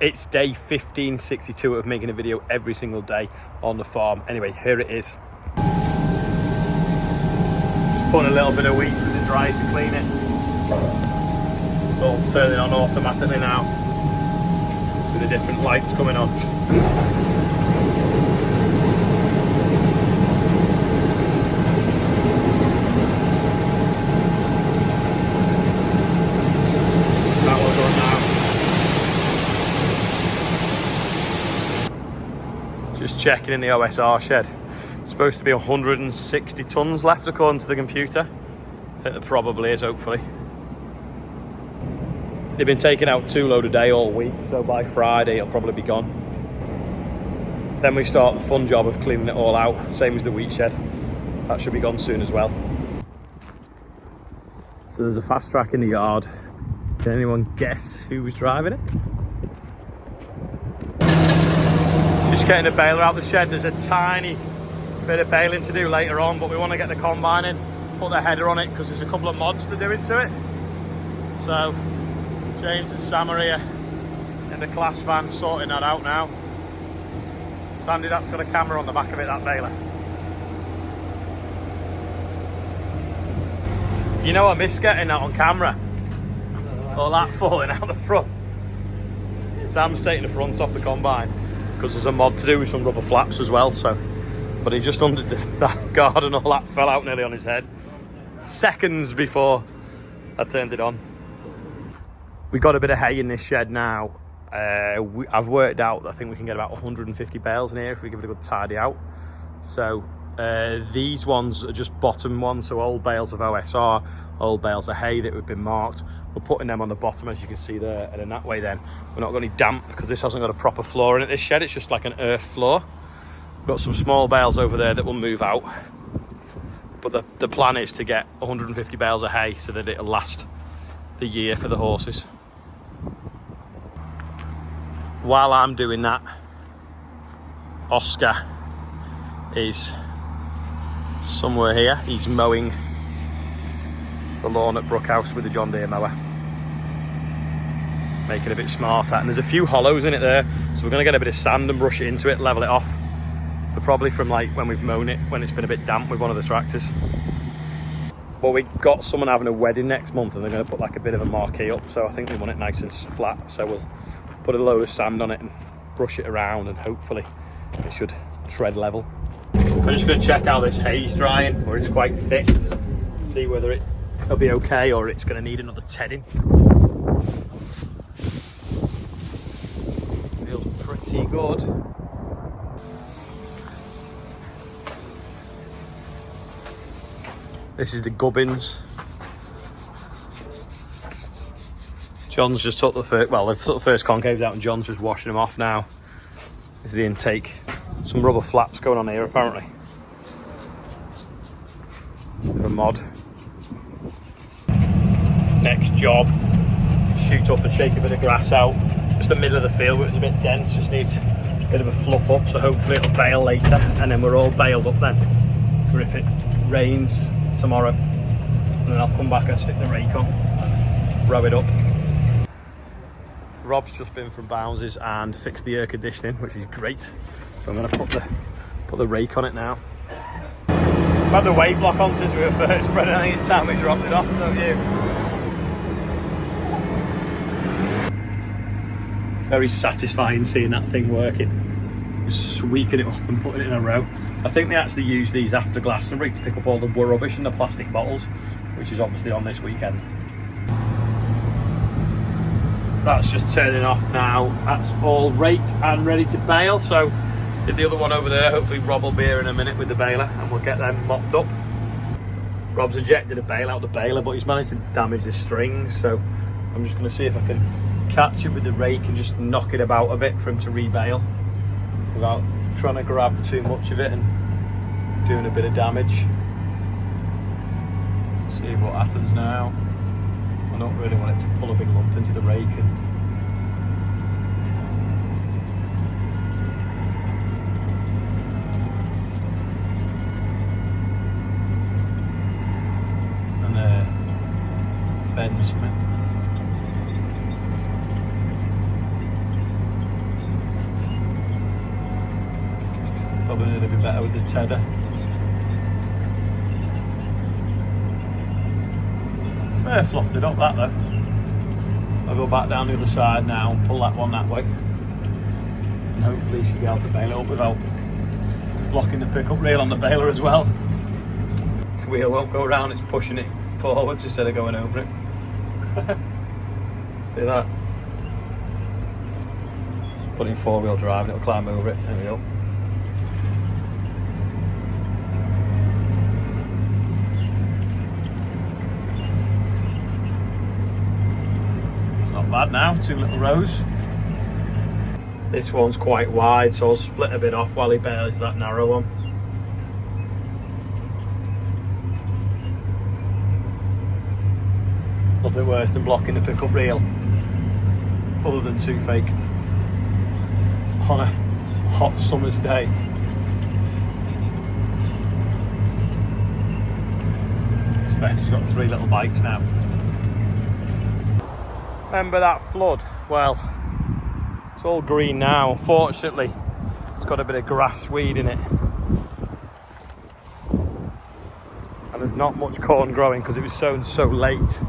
It's day 1562 of making a video every single day on the farm. Anyway, here it is. Just putting a little bit of wheat in the dryer to clean it. It's all turning on automatically now with the different lights coming on. That one's on now. Just checking in the OSR shed. It's supposed to be 160 tons left according to the computer. I think there probably is, hopefully. They've been taking out 2 load a day all week, so by Friday it'll probably be gone. Then we start the fun job of cleaning it all out, same as the wheat shed. That should be gone soon as well. So there's a fast track in the yard. Can anyone guess who was driving it? Just getting the baler out the shed. There's a tiny bit of baling to do later on, but we want to get the combine in, put the header on it, because there's a couple of mods to do into it. So James and Sam are here in the class van sorting that out now. Sandy, that's got a camera on the back of it, that baler. You know, I miss getting that on camera. All that falling out the front. Sam's taking the front off the combine because there's a mod to do with some rubber flaps as well. So, but he just undid that guard and all that fell out nearly on his head. Seconds before I turned it on. We got a bit of hay in this shed now. I've worked out, I think we can get about 150 bales in here if we give it a good tidy out. So these ones are just bottom ones, so old bales of OSR, old bales of hay that have been marked. We're putting them on the bottom, as you can see there, and in that way then we're not got any damp, because this hasn't got a proper floor in it, this shed. It's just like an earth floor. We've got some small bales over there that will move out, but the plan is to get 150 bales of hay so that it'll last the year for the horses. While I'm doing that, Oscar is somewhere here. He's mowing the lawn at Brookhouse with the John Deere mower, making it a bit smarter. And there's a few hollows in it there, so we're going to get a bit of sand and brush it into it, level it off. But probably from like when we've mown it, when it's been a bit damp with one of the tractors. But we got someone having a wedding next month, and they're going to put like a bit of a marquee up, so I think they want it nice and flat. So we'll put a load of sand on it and brush it around, and hopefully it should tread level. I'm just going to check how this hay's drying, where it's quite thick, see whether it'll be okay or it's going to need another tedding. Feels pretty good. This is the gubbins. John's just took the first, well, they've took the first concaves out and John's just washing them off now. This is the intake. Some rubber flaps going on here apparently. For a mod. Next job, shoot up and shake a bit of grass out. Just the middle of the field, which is a bit dense, just needs a bit of a fluff up, so hopefully it'll bale later, and then we're all baled up then for if it rains tomorrow. And then I'll come back and stick the rake on, row it up. Rob's just been from Bounces and fixed the air conditioning, which is great. So I'm going to put the rake on it now. I've had the weight block on since we were first spread. I think it's time we dropped it off, don't you? Very satisfying seeing that thing working. Just sweeping it up and putting it in a row. I think they actually use these after Glastonbury to pick up all the rubbish in the plastic bottles, which is obviously on this weekend. That's just turning off now. That's all raked and ready to bale. So did the other one over there. Hopefully Rob will be here in a minute with the baler and we'll get them mopped up. Rob's ejected a bale out the baler, but he's managed to damage the strings. So I'm just going to see if I can catch it with the rake and just knock it about a bit for him to rebale without trying to grab too much of it and doing a bit of damage. See what happens now. I don't really want it to pull a big lump into the rake and bend something. Probably need to be better with the tether. Fair fluffed it up that though. I'll go back down the other side now and pull that one that way. And hopefully you should be able to bail it up without blocking the pickup reel on the baler as well. The wheel won't go around, it's pushing it forwards instead of going over it. See that? Put in 4-wheel drive and it'll climb over it. There we go. It's not bad now, 2 little rows. This one's quite wide, so I'll split a bit off while he bails that narrow one. Nothing worse than blocking the pickup reel, other than toothache, on a hot summer's day. It's better, he's got 3 little bikes now. Remember that flood? Well, it's all green now. Unfortunately, it's got a bit of grass weed in it. And there's not much corn growing because it was sown so late.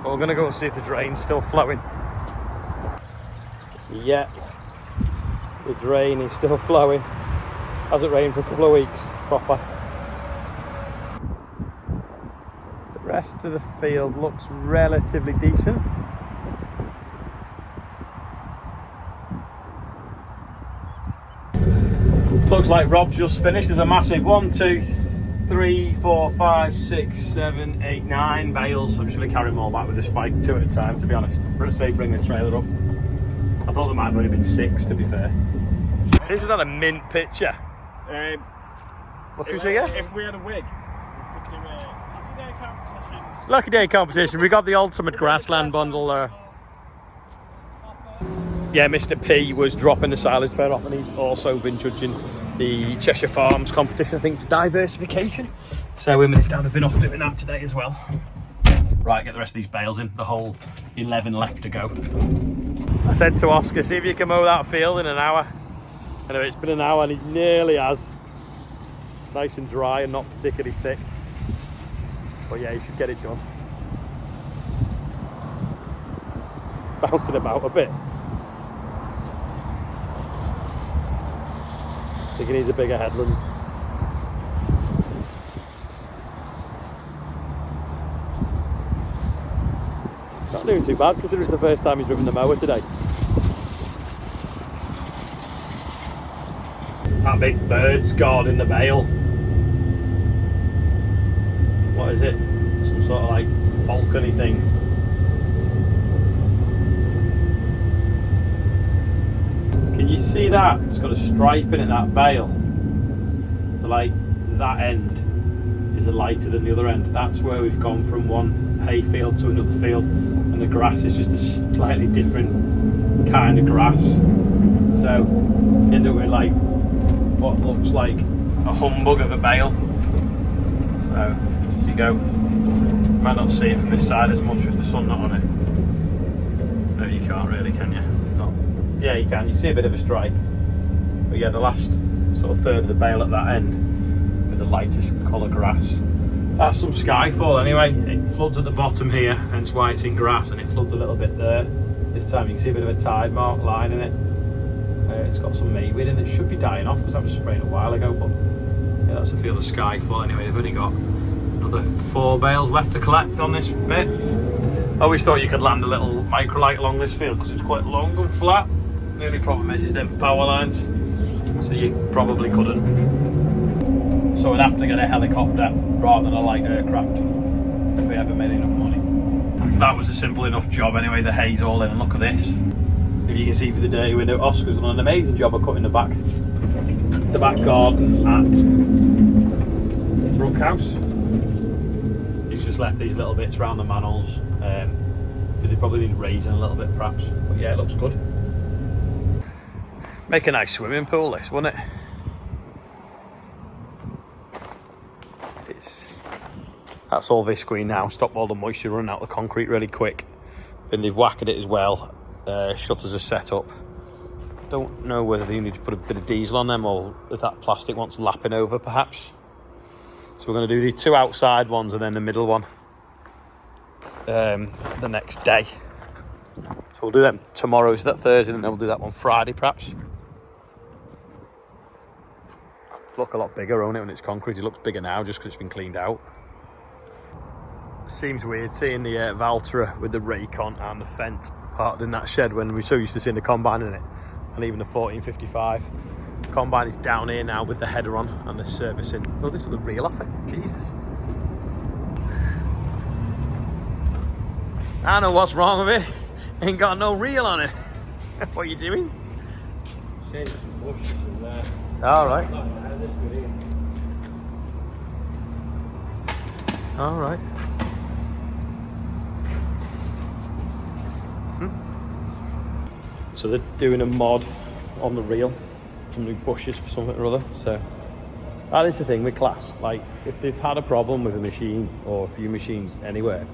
But we're going to go and see if the drain's still flowing. So yeah, the drain is still flowing. Hasn't rained for a couple of weeks, proper. The rest of the field looks relatively decent. Looks like Rob's just finished. There's a massive 1, 2, 3, 4, 5, 6, 7, 8, 9 bales. I'm just going to carry them all back with a spike, 2 at a time, to be honest. Let's say bring the trailer up. I thought there might have only been 6, to be fair. Isn't that a mint picture? What can we say, yeah? If we had a wig, we could do a lucky day competition. Lucky day competition. We got the ultimate grassland bundle there. Yeah, Mr. P was dropping the silage trailer off, and he's also been judging the Cheshire Farms competition, I think, for diversification. So him and his dad have been off doing that today as well. Right, get the rest of these bales in. The whole 11 left to go. I said to Oscar, see if you can mow that field in an hour. Anyway, it's been an hour and he nearly has. Nice and dry and not particularly thick. But yeah, you should get it done. Bouncing about a bit. I think he needs a bigger headland. Not doing too bad considering it's the first time he's driven the mower today. That big bird's guarding the bale. What is it? Some sort of like falcony thing. Can you see that? It's got a stripe in it, that bale. So like that end is lighter than the other end. That's where we've gone from one hay field to another field, and the grass is just a slightly different kind of grass. So you end up with like what looks like a humbug of a bale. So there you go. You might not see it from this side as much with the sun not on it. No, you can't really, can you? Yeah, you can. You can see a bit of a stripe. But yeah, the last sort of third of the bale at that end is a lightest colour grass. That's some skyfall anyway. It floods at the bottom here, hence why it's in grass, and it floods a little bit there. This time you can see a bit of a tide mark line in it. It's got some mayweed in it. It should be dying off because that was sprayed a while ago, but yeah, that's a field of skyfall anyway. They've only got another 4 bales left to collect on this bit. I always thought you could land a little microlight along this field because it's quite long and flat. The only problem is them power lines, so you probably couldn't. So we'd have to get a helicopter rather than a light aircraft if we ever made enough money. That was a simple enough job anyway. The hay's all in, and look at this. If you can see through the dirty window, Oscar's done an amazing job of cutting the back garden at Brookhouse. He's just left these little bits around the manholes. They probably need raising a little bit perhaps, but yeah, it looks good. Make a nice swimming pool, this, wouldn't it? That's all visqueen now. Stop all the moisture running out of the concrete really quick. And they've whacked it as well. Shutters are set up. Don't know whether you need to put a bit of diesel on them or if that plastic wants lapping over perhaps. So we're going to do the 2 outside ones and then the middle one the next day. So we'll do them tomorrow, so that Thursday, and then we'll do that one Friday perhaps. Look a lot bigger, won't it, when it's concrete? It looks bigger now just because it's been cleaned out. Seems weird seeing the Valtra with the rake on and the Fent parked in that shed when we're so used to seeing the combine in it, and even the 1455. The combine is down here now with the header on and the servicing. Oh, this is the reel off it. Jesus. I know what's wrong with it. Ain't got no reel on it. What are you doing? Changing some bushes in there. All right. All right. So they're doing a mod on the reel, some new bushes for something or other. So that is the thing with Class. Like, if they've had a problem with a machine or a few machines anywhere,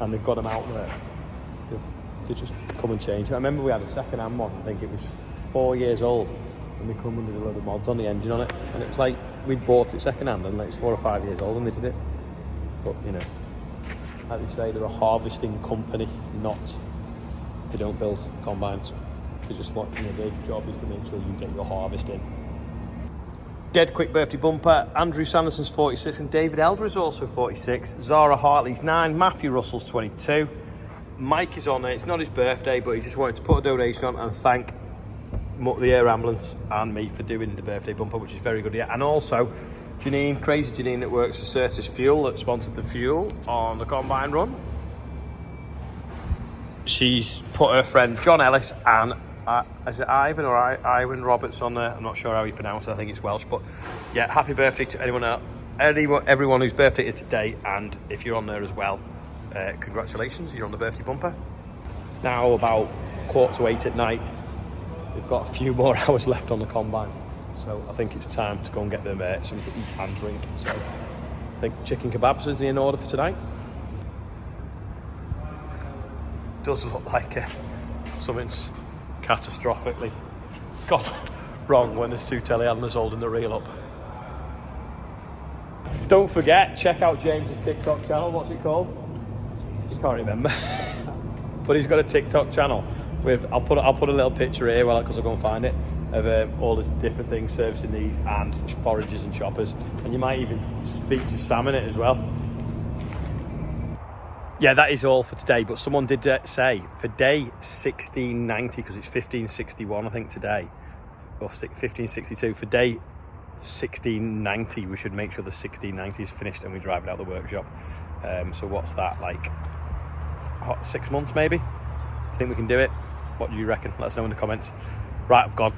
and they've got them out there, they just come and change it. I remember we had a second-hand one. I think it was 4 years old, and they come and did a load of mods on the engine on it, and it was like we'd bought it second-hand, and like it's 4 or 5 years old, and they did it. But you know, like they say, they're a harvesting company, they don't build combines. They just want, you know, their job is to make sure you get your harvest in. Dead quick birthday bumper. Andrew Sanderson's 46 and David Elder is also 46. Zara Hartley's 9. Matthew Russell's 22. Mike is on there. It's not his birthday, but he just wanted to put a donation on and thank the air ambulance and me for doing the birthday bumper, which is very good. Yeah, and also Janine, crazy Janine that works for Certis Fuel, that sponsored the fuel on the combine run. She's put her friend John Ellis and is it Ivan or Iwan Roberts on there? I'm not sure how you pronounce it. I think it's Welsh, but yeah, happy birthday to everyone whose birthday is today, and if you're on there as well, congratulations, you're on the birthday bumper. It's now about 7:15 at night. We've got a few more hours left on the combine, so I think it's time to go and get them something to eat and drink. So I think chicken kebabs is in order for tonight. Does look like something's catastrophically gone wrong when there's 2 telehandlers holding the reel up. Don't forget, check out James's TikTok channel. What's it called? I can't remember. But he's got a TikTok channel with, I'll put a little picture here because I'll go and find it, of all the different things servicing these and forages and choppers, and you might even feature Sam in it as well. Yeah, that is all for today, but someone did say for day 1690, because it's 1561 I think today, or 1562, for day 1690 we should make sure the 1690 is finished and we drive it out of the workshop. So what's that, like 6 months maybe? I think we can do it. What do you reckon? Let us know in the comments. Right, I've gone.